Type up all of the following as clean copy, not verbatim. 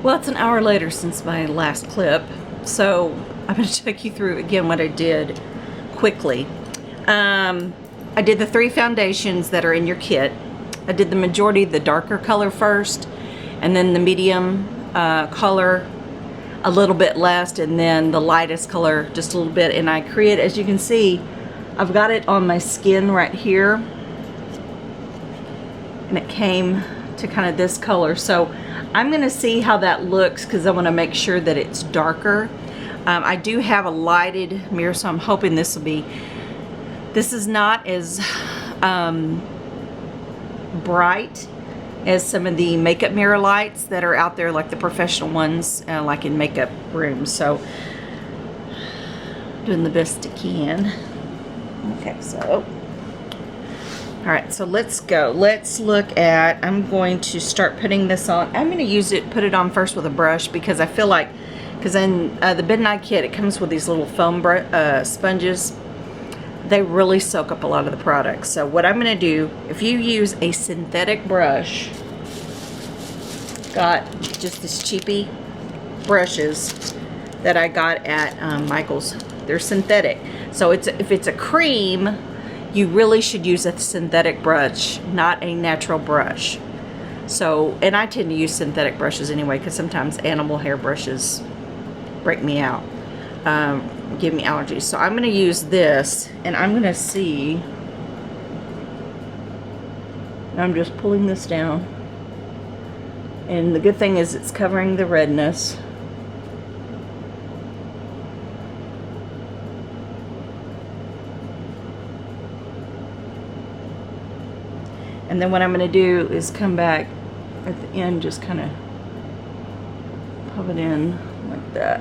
Well, it's an hour later since my last clip, so I'm going to take you through again what I did quickly. I did the 3 foundations that are in your kit. I did the majority of the darker color first, and then the medium color a little bit less, and then the lightest color just a little bit. And I create, as you can see, I've got it on my skin right here, and it came to kind of this color. So I'm going to see how that looks because I want to make sure that it's darker. I do have a lighted mirror, so I'm hoping this will be, this is not as bright as some of the makeup mirror lights that are out there, like the professional ones, like in makeup rooms. So doing the best I can. Okay, so all right, so let's go. Let's look at, I'm going to start putting this on. I'm going to use it, put it on first with a brush because I feel like, because in the Midnight kit, it comes with these little foam sponges. They really soak up a lot of the product. So what I'm going to do, if you use a synthetic brush, got just this cheapy brushes that I got at Michael's. They're synthetic. So if it's a cream, you really should use a synthetic brush, not a natural brush. So, and I tend to use synthetic brushes anyway, because sometimes animal hair brushes break me out, give me allergies. So I'm going to use this, and I'm going to see, I'm just pulling this down, and the good thing is it's covering the redness. And then what I'm going to do is come back at the end, just kind of pop it in like that.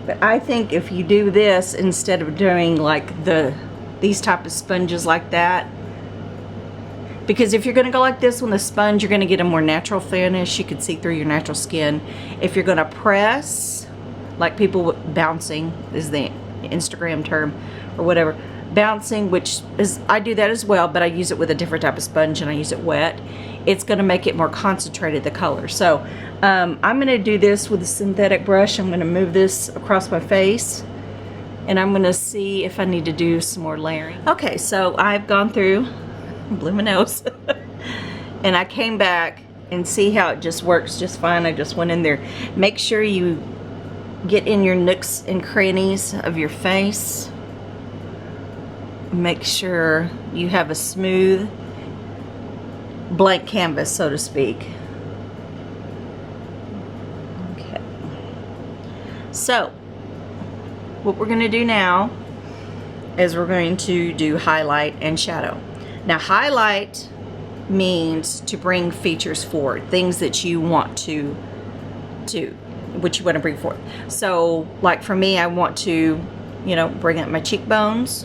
But I think if you do this instead of doing like these type of sponges like that, because if you're going to go like this with a sponge, you're going to get a more natural finish. You can see through your natural skin. If you're going to press, like people bouncing is the Instagram term or whatever, bouncing, which is, I do that as well, but I use it with a different type of sponge and I use it wet. It's going to make it more concentrated, the color. So I'm going to do this with a synthetic brush. I'm going to move this across my face, and I'm going to see if I need to do some more layering. Okay, so I've gone through, blew my nose, and I came back and see how it just works just fine. I just went in there. Make sure you get in your nooks and crannies of your face. Make sure you have a smooth blank canvas, so to speak. Okay. So what we're going to do now is we're going to do highlight and shadow. Now, highlight means to bring features forward, things that you want to which you want to bring forward. So like for me, I want to, you know, bring up my cheekbones,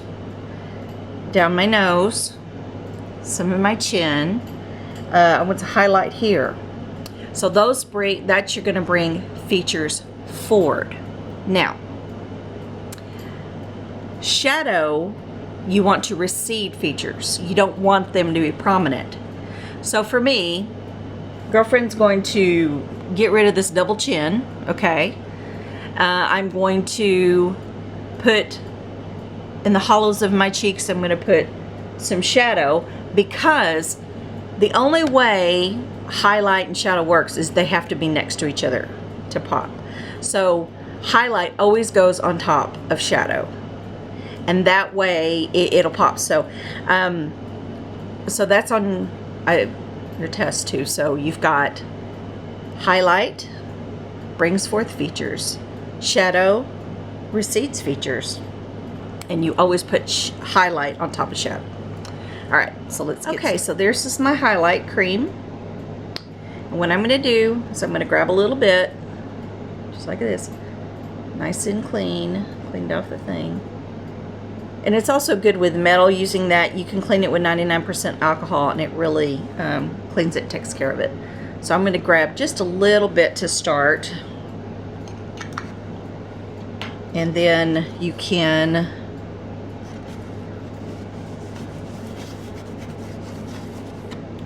down my nose, some of my chin. I want to highlight here. So those that you're going to bring features forward. Now, shadow, you want to recede features. You don't want them to be prominent. So for me, girlfriend's going to get rid of this double chin, okay? I'm going to put in the hollows of my cheeks, I'm going to put some shadow, because the only way highlight and shadow works is they have to be next to each other to pop. So highlight always goes on top of shadow, and that way it'll pop. So so that's on your test too. So you've got highlight brings forth features, shadow recedes features, and you always put highlight on top of shadow. All right, so let's get started. So there's just my highlight cream, and what I'm going to do is I'm going to grab a little bit, just like this, nice and cleaned off the thing. And it's also good with metal. Using that, you can clean it with 99% alcohol, and it really cleans it, takes care of it. So I'm going to grab just a little bit to start, and then you can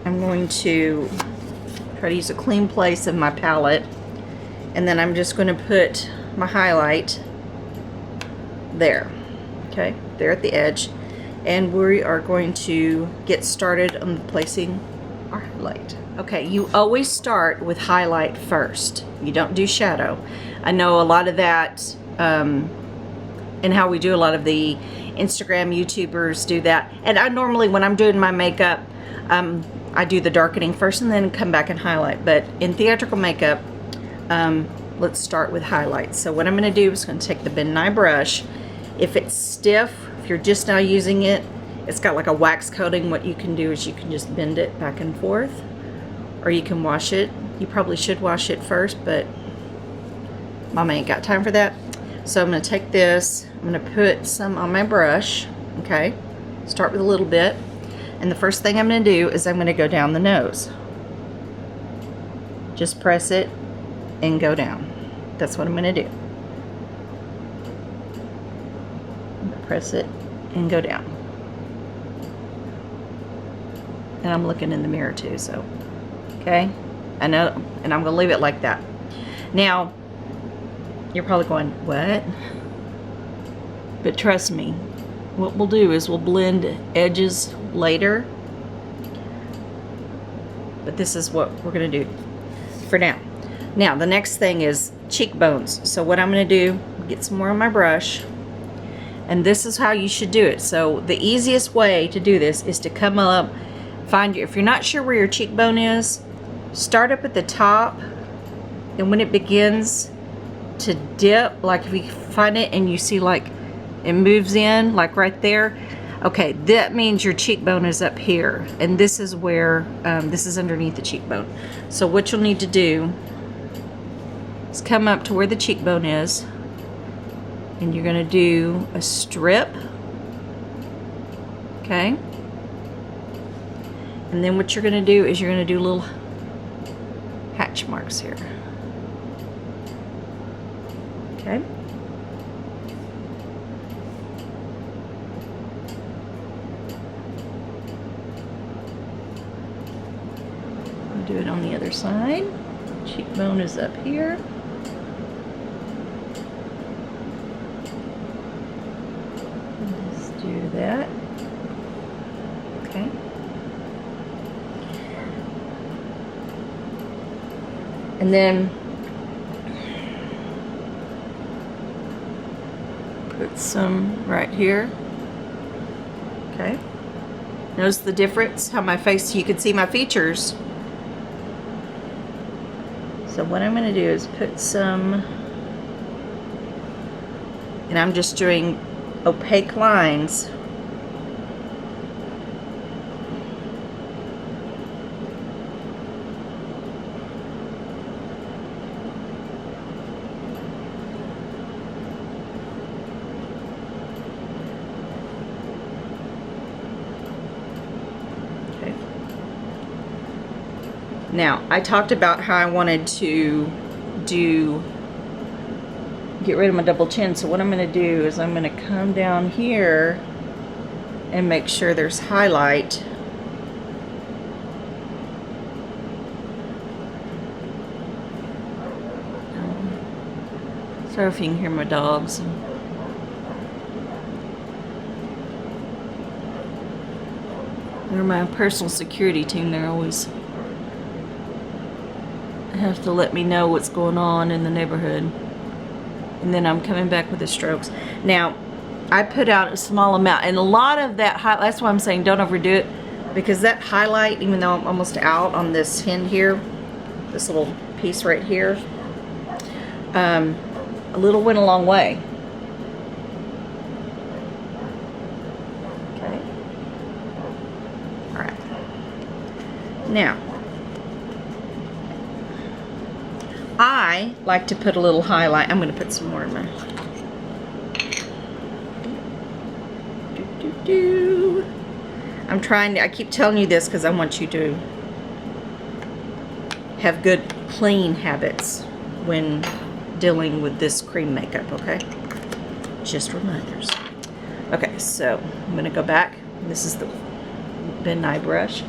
I'm going to try to use a clean place of my palette, and then I'm just going to put my highlight there, okay, there at the edge, and we are going to get started on placing our highlight. Okay, you always start with highlight first. You don't do shadow. I know a lot of that, and how we do a lot of the Instagram YouTubers do that, and I normally, when I'm doing my makeup, I do the darkening first and then come back and highlight. But in theatrical makeup, let's start with highlights. So what I'm going to do is going to take the Ben Nye brush. If it's stiff, if you're just now using it, it's got like a wax coating, what you can do is you can just bend it back and forth, or you can wash it. You probably should wash it first, but Mama ain't got time for that. So I'm going to take this, I'm going to put some on my brush, okay? Start with a little bit. And the first thing I'm going to do is I'm going to go down the nose. Just press it and go down. That's what I'm going to do. Press it and go down. And I'm looking in the mirror too, so, okay? I know, and I'm going to leave it like that. Now, you're probably going, what? But trust me, what we'll do is we'll blend edges later. But this is what we're going to do for now. Now, the next thing is cheekbones. So what I'm going to do, get some more on my brush. And this is how you should do it. So the easiest way to do this is to come up, find your, if you're not sure where your cheekbone is, start up at the top, and when it begins to dip, like if you find it and you see like it moves in, like right there, okay, that means your cheekbone is up here, and this is where, this is underneath the cheekbone. So what you'll need to do is come up to where the cheekbone is, and you're going to do a strip, okay? And then what you're going to do is you're going to do little hatch marks here, okay? I'll do it on the other side. Cheekbone is up here. Do that. Okay. And then put some right here. Okay. Notice the difference, how my face, you can see my features. So what I'm going to do is put some, and I'm just doing opaque lines. Okay. Now, I talked about how I wanted to get rid of my double chin. So what I'm going to do is I'm going to come down here and make sure there's highlight. Sorry if you can hear my dogs. They're my personal security team. They're always have to let me know what's going on in the neighborhood. And then I'm coming back with the strokes. Now, I put out a small amount, and a lot of that highlight, that's why I'm saying don't overdo it, because that highlight, even though I'm almost out on this end here, this little piece right here, a little went a long way. Okay. All right. Now, I like to put a little highlight. I'm going to put some more in my. I'm trying to, I keep telling you this because I want you to have good clean habits when dealing with this cream makeup, okay? Just reminders. Okay, so I'm going to go back. This is the Ben Nye brush.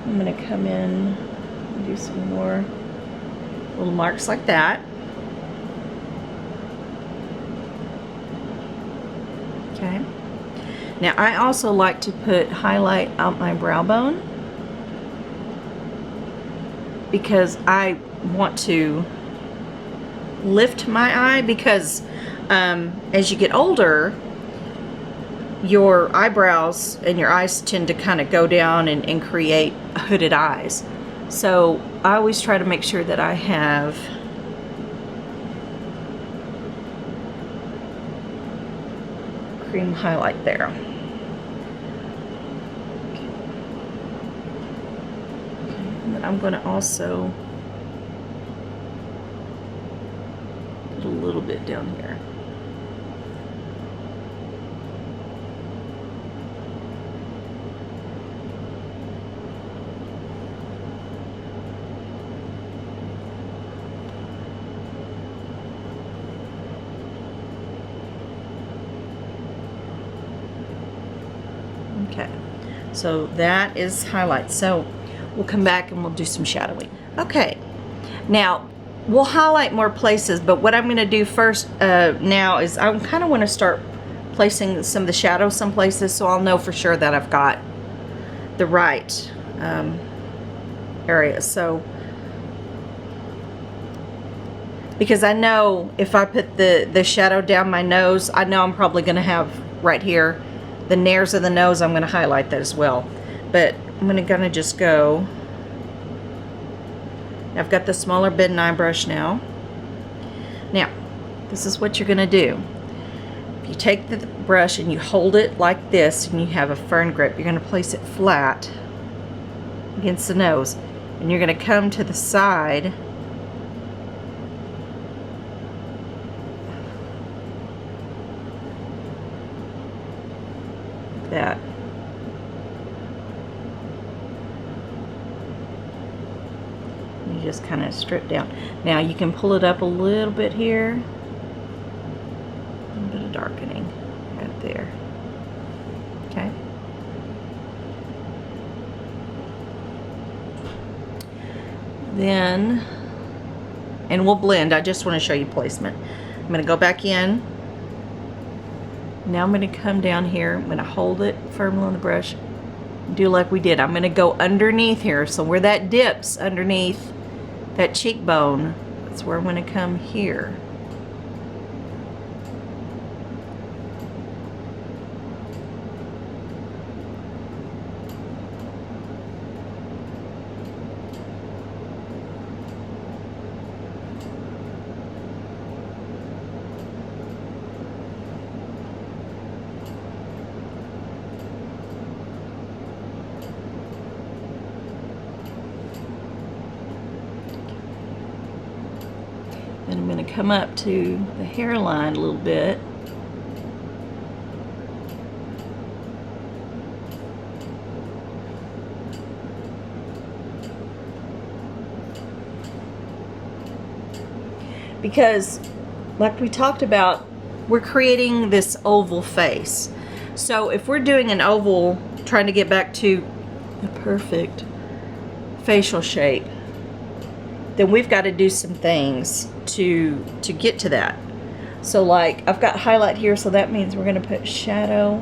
I'm going to come in and do some more little marks like that. Okay. Now I also like to put highlight out my brow bone because I want to lift my eye, because as you get older, your eyebrows and your eyes tend to kind of go down and create hooded eyes. So I always try to make sure that I have cream highlight there. And then I'm going to also put a little bit down here. Okay, so that is highlight. So we'll come back and we'll do some shadowing. Okay, now we'll highlight more places, but what I'm going to do first now is I kind of want to start placing some of the shadows some places, so I'll know for sure that I've got the right area. So because I know if I put the shadow down my nose, I know I'm probably going to have right here the nares of the nose. I'm going to highlight that as well, but I'm going to just go. I've got the smaller bit and eye brush now. Now this is what you're going to do. If you take the brush and you hold it like this and you have a fern grip, you're going to place it flat against the nose, and you're going to come to the side like that. You just kind of strip down. Now you can pull it up a little bit here. A little bit of darkening right there. Okay. Then, and we'll blend. I just want to show you placement. I'm going to go back in. Now I'm going to come down here. I'm going to hold it firmly on the brush. Do like we did. I'm going to go underneath here. So where that dips underneath that cheekbone, that's where I'm going to come here. Then I'm going to come up to the hairline a little bit. Because, like we talked about, we're creating this oval face. So if we're doing an oval, trying to get back to the perfect facial shape, then we've got to do some things to get to that. So like I've got highlight here, so that means we're going to put shadow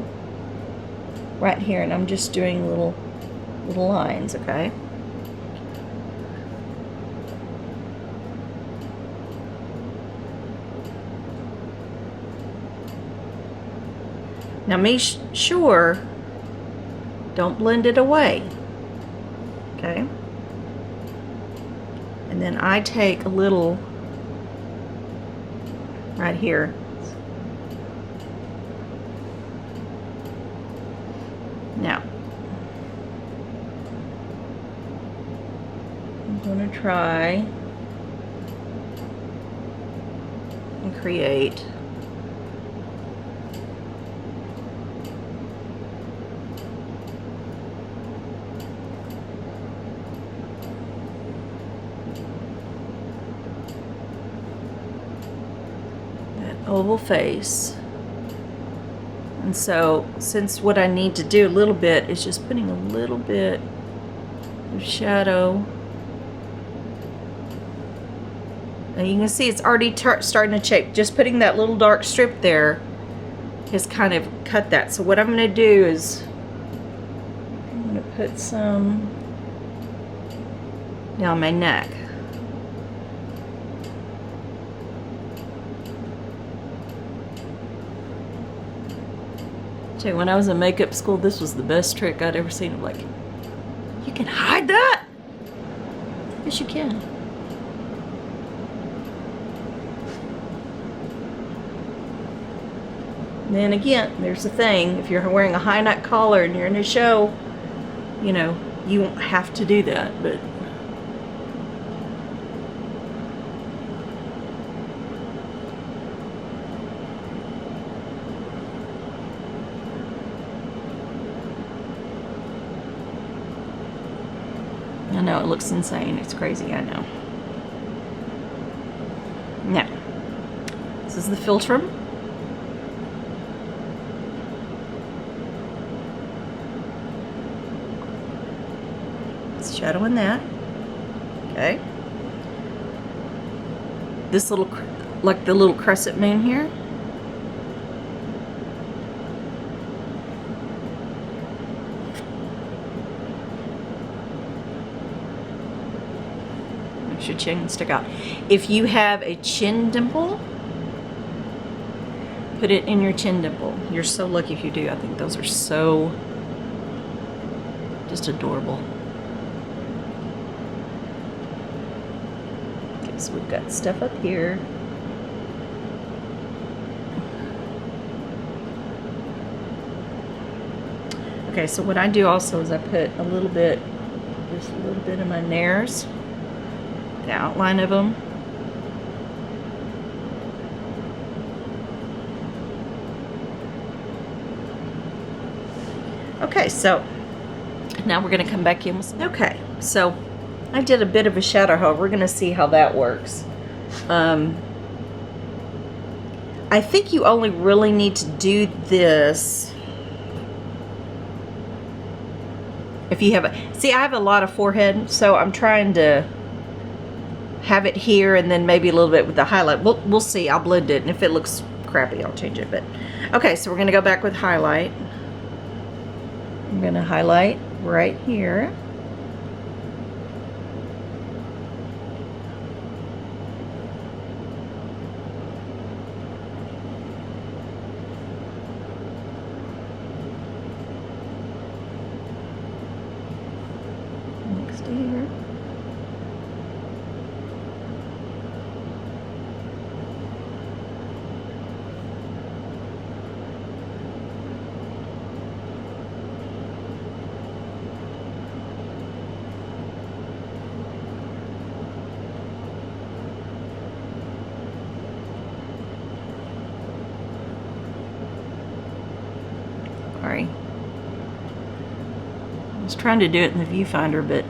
right here, and I'm just doing little lines, okay? Now make sure don't blend it away, okay? And then I take a little right here. Now, I'm going to try and create oval face. And so since what I need to do a little bit is just putting a little bit shadow. And you can see it's already starting to shape. Just putting that little dark strip there has kind of cut that. So what I'm going to do is I'm going to put some down my neck. When I was in makeup school, this was the best trick I'd ever seen. I'm like, you can hide that? Yes, you can. And then again, there's the thing. If you're wearing a high neck collar and you're in a show, you know, you won't have to do that, but I know it looks insane. It's crazy, I know. Now, this is the philtrum. It's shadowing that. Okay. This little, like the little crescent moon here. Your chin can stick out. If you have a chin dimple, put it in your chin dimple. You're so lucky if you do. I think those are so just adorable. Okay, so we've got stuff up here. Okay, so what I do also is I put a little bit, just a little bit of my nares. The outline of them. Okay, so now we're going to come back in with, okay, so I did a bit of a shadow hoe. We're going to see how that works. I think you only really need to do this if you have a, see, I have a lot of forehead, so I'm trying to have it here and then maybe a little bit with the highlight. We'll see. I'll blend it, and if it looks crappy, I'll change it. But okay, so we're gonna go back with highlight. I'm gonna highlight right here. Next to here. Sorry. I was trying to do it in the viewfinder, but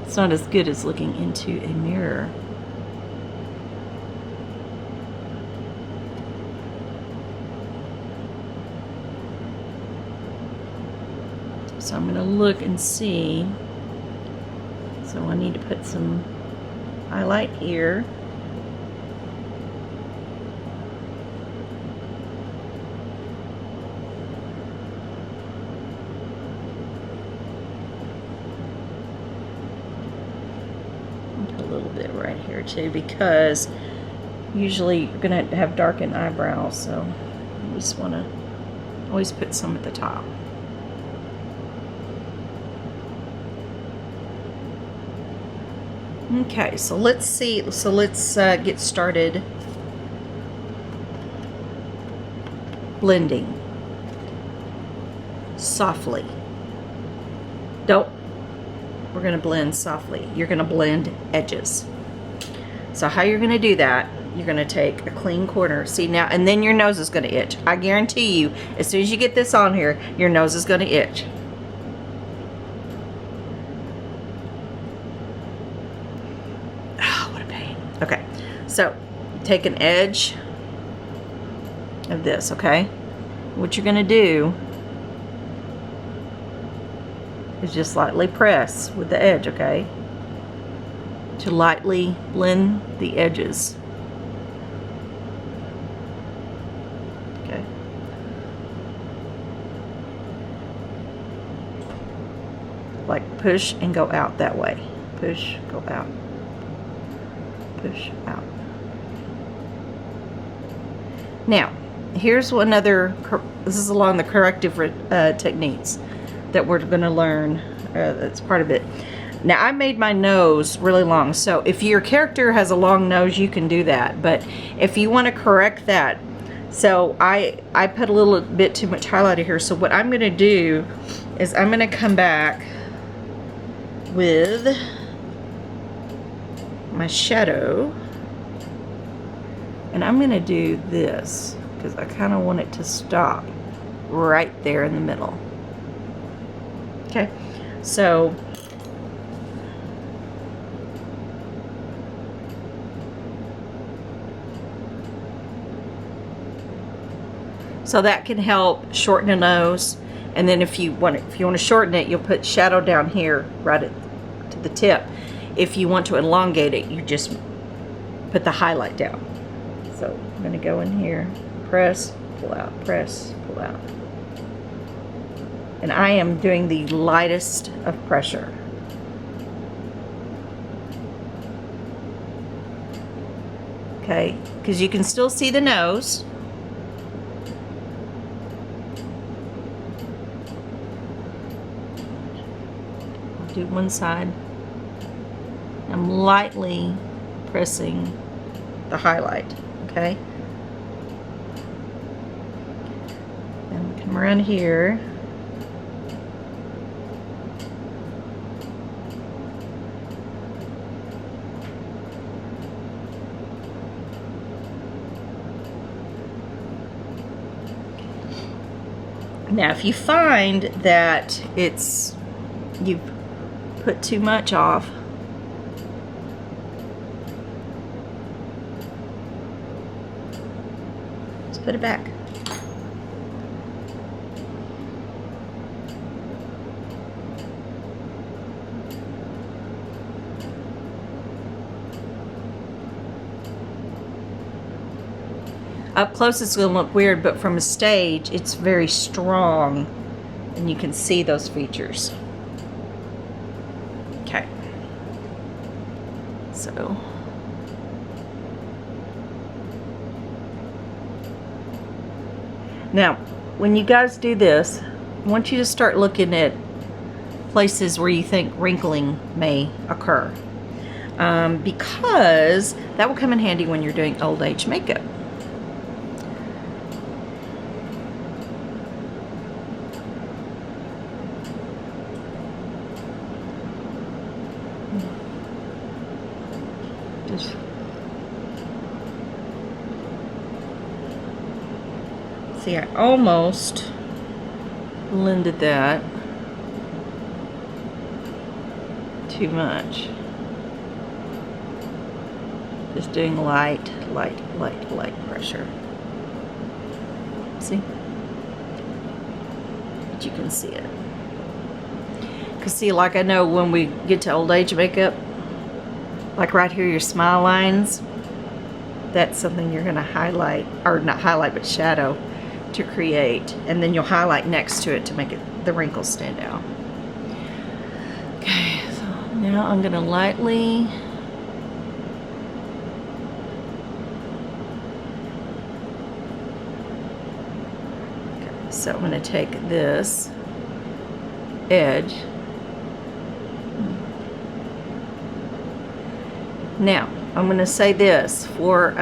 it's not as good as looking into a mirror. So I'm going to look and see. So I need to put some highlight here. Right here too, because usually you're gonna have darkened eyebrows, so you just want to always put some at the top. Okay, so let's see. So let's get started blending softly. We're going to blend softly. You're going to blend edges. So how you're going to do that, you're going to take a clean corner. See now, and then your nose is going to itch. I guarantee you, as soon as you get this on here, your nose is going to itch. Oh, what a pain. Okay, so take an edge of this, okay? what you're gonna do is just lightly press with the edge, okay? To lightly blend the edges. Okay. Like push and go out that way. Push, go out. Push, out. Now, here's one other, this is along the corrective techniques that we're going to learn. That's part of it. Now, I made my nose really long, so if your character has a long nose, you can do that. But if you want to correct that, so I put a little bit too much highlighter here. So what I'm going to do is I'm going to come back with my shadow, and I'm going to do this because I kind of want it to stop right there in the middle. Okay, so that can help shorten the nose. And then if you want to shorten it, you'll put shadow down here right to the tip. If you want to elongate it, you just put the highlight down. So I'm going to go in here, press, pull out, press, pull out. And I am doing the lightest of pressure. Okay, because you can still see the nose. Do one side. I'm lightly pressing the highlight, okay? And come around here. Now, if you find that you've put too much off, just put it back. Up close it's going to look weird, but from a stage it's very strong and you can see those features. Okay, so now when you guys do this, I want you to start looking at places where you think wrinkling may occur, because that will come in handy when you're doing old age makeup. See, I almost blended that too much. Just doing light pressure. See? But you can see it. Because see, like I know when we get to old age makeup, like right here, your smile lines, that's something you're going to highlight, or not highlight, but shadow to create. And then you'll highlight next to it to make the wrinkles stand out. Okay, so now I'm going to lightly so I'm going to take this edge. Now, I'm going to say this for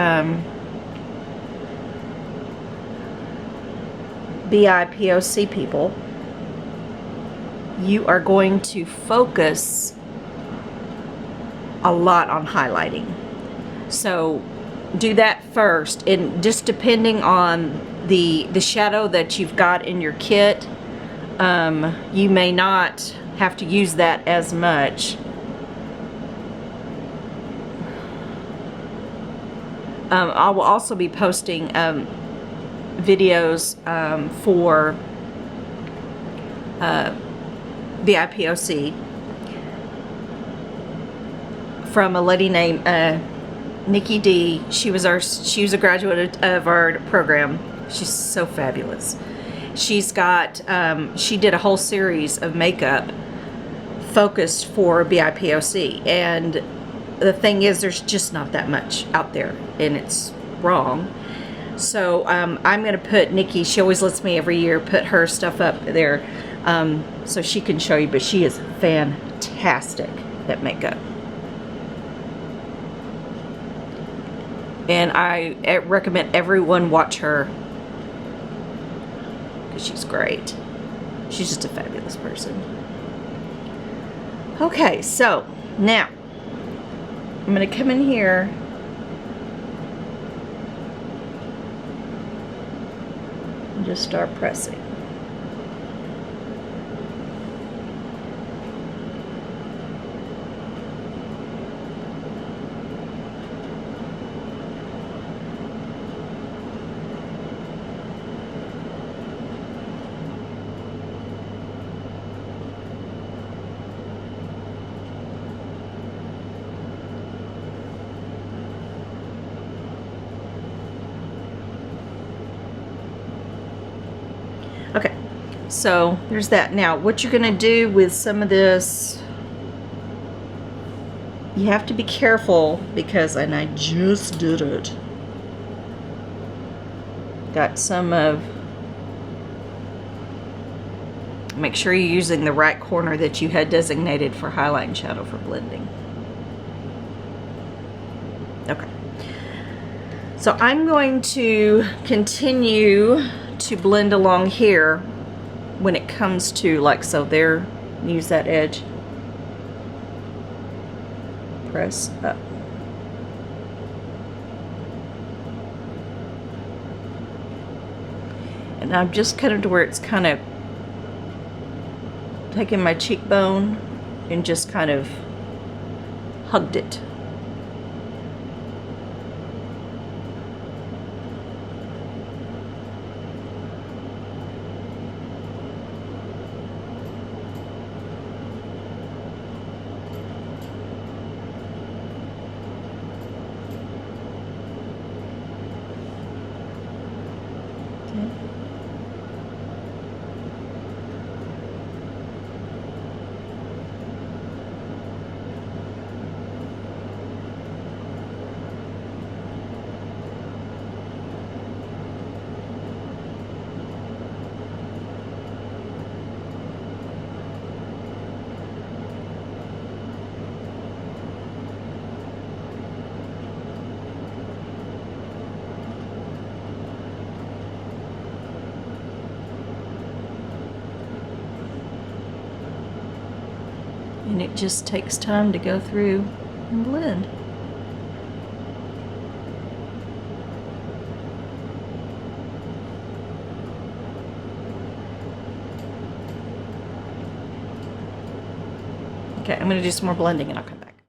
BIPOC people. You are going to focus a lot on highlighting. So do that first, and just depending on the shadow that you've got in your kit, you may not have to use that as much. I will also be posting videos for the IPOC from a lady named Nikki D. She was a graduate of our program. She's so fabulous. She's got she did a whole series of makeup focused for BIPOC, and the thing is, there's just not that much out there, and it's wrong. So I'm going to put Nikki, she always lets me every year put her stuff up there so she can show you, but she is fantastic at makeup. And I recommend everyone watch her because she's great. She's just a fabulous person. Okay, so now I'm going to come in here and just start pressing. Okay, so there's that. Now, what you're going to do with some of this, you have to be careful because, and I just did it, got some of, make sure you're using the right corner that you had designated for highlight and shadow for blending. Okay, so I'm going to continue to blend along here when it comes to, like, so there, use that edge, press up. And I'm just kind of to where it's kind of taking my cheekbone and just kind of hugged it. And it just takes time to go through and blend. Okay, I'm going to do some more blending and I'll come